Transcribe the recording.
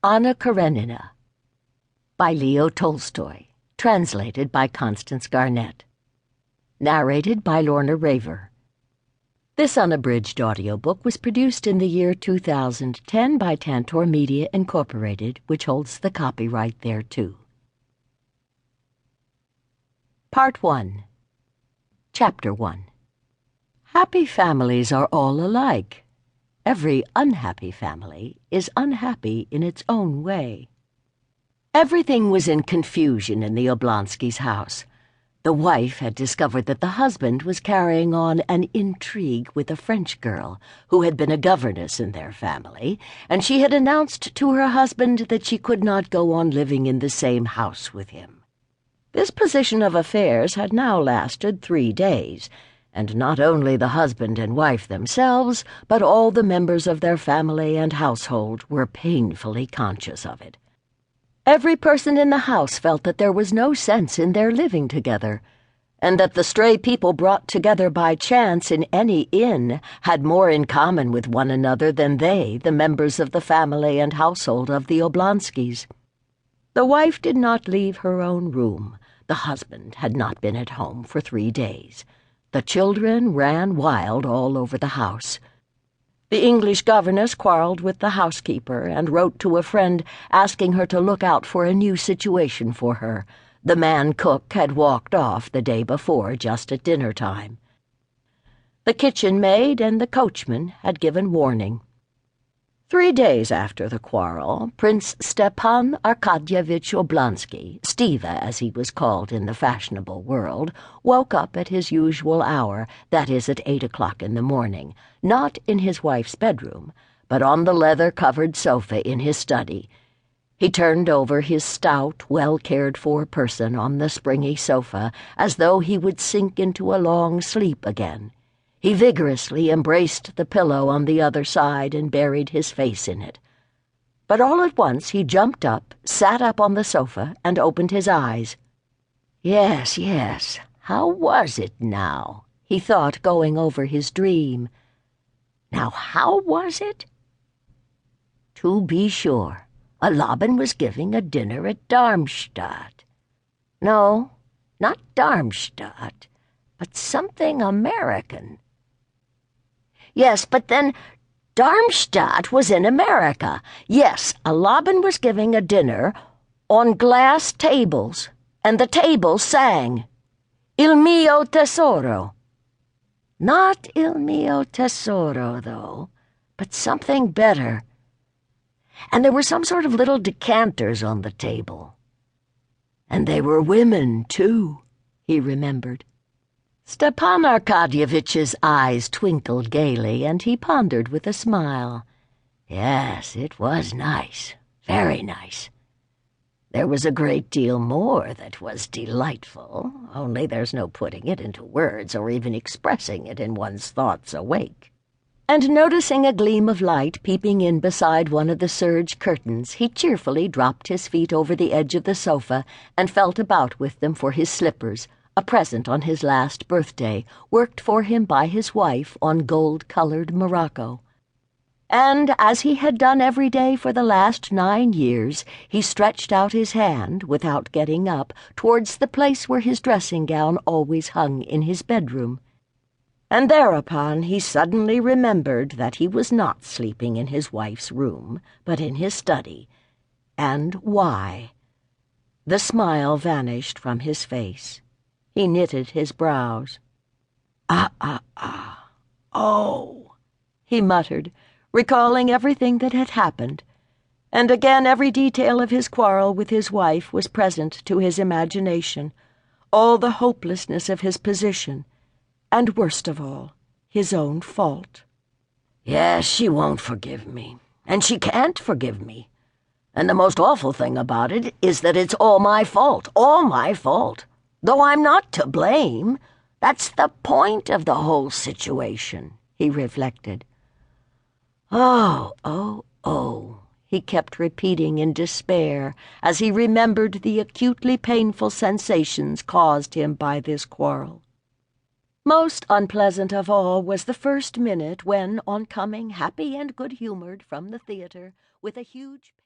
Anna Karenina by Leo Tolstoy, translated by Constance Garnett. Narrated by Lorna Raver. This unabridged audiobook was produced in the year 2010 by Tantor Media Incorporated, which holds the copyright thereto. Part 1. Chapter 1. Happy families are all alike. Every unhappy family is unhappy in its own way. Everything was in confusion in the Oblonskys' house. The wife had discovered that the husband was carrying on an intrigue with a French girl who had been a governess in their family, and she had announced to her husband that she could not go on living in the same house with him. This position of affairs had now lasted 3 days, and not only the husband and wife themselves, but all the members of their family and household were painfully conscious of it. Every person in the house felt that there was no sense in their living together, and that the stray people brought together by chance in any inn had more in common with one another than they, the members of the family and household of the Oblonskys. The wife did not leave her own room. The husband had not been at home for 3 days. The children ran wild all over the house. The English governess quarreled with the housekeeper and wrote to a friend asking her to look out for a new situation for her. The man cook had walked off the day before, just at dinner time. The kitchen maid and the coachman had given warning. 3 days after the quarrel, Prince Stepan Arkadyevitch Oblonsky, Steva as he was called in the fashionable world, woke up at his usual hour, that is at 8 o'clock in the morning, not in his wife's bedroom, but on the leather-covered sofa in his study. He turned over his stout, well-cared-for person on the springy sofa as though he would sink into a long sleep again. He vigorously embraced the pillow on the other side and buried his face in it. But all at once he jumped up, sat up on the sofa, and opened his eyes. Yes, how was it now? He thought, going over his dream. Now, how was it? To be sure, Alabin was giving a dinner at Darmstadt. No, not Darmstadt, but something American. Yes, but then Darmstadt was in America. Yes, Alabin was giving a dinner on glass tables, and the tables sang, Il mio tesoro. Not Il mio tesoro, though, but something better. And there were some sort of little decanters on the table. And they were women, too, he remembered. Stepan Arkadyevitch's eyes twinkled gaily, and he pondered with a smile. Yes, it was nice, very nice. There was a great deal more that was delightful, only there's no putting it into words or even expressing it in one's thoughts awake. And noticing a gleam of light peeping in beside one of the serge curtains, he cheerfully dropped his feet over the edge of the sofa and felt about with them for his slippers, a present on his last birthday, worked for him by his wife on gold-colored morocco. And, as he had done every day for the last 9 years, he stretched out his hand, without getting up, towards the place where his dressing-gown always hung in his bedroom. And thereupon he suddenly remembered that he was not sleeping in his wife's room, but in his study. And why? The smile vanished from his face. He knitted his brows. Oh, he muttered, recalling everything that had happened. And again every detail of his quarrel with his wife was present to his imagination, all the hopelessness of his position, and worst of all, his own fault. Yes, she won't forgive me, and she can't forgive me. And the most awful thing about it is that it's all my fault, though I'm not to blame. That's the point of the whole situation, he reflected. Oh, he kept repeating in despair as he remembered the acutely painful sensations caused him by this quarrel. Most unpleasant of all was the first minute when, on coming happy and good-humored from the theater, with a huge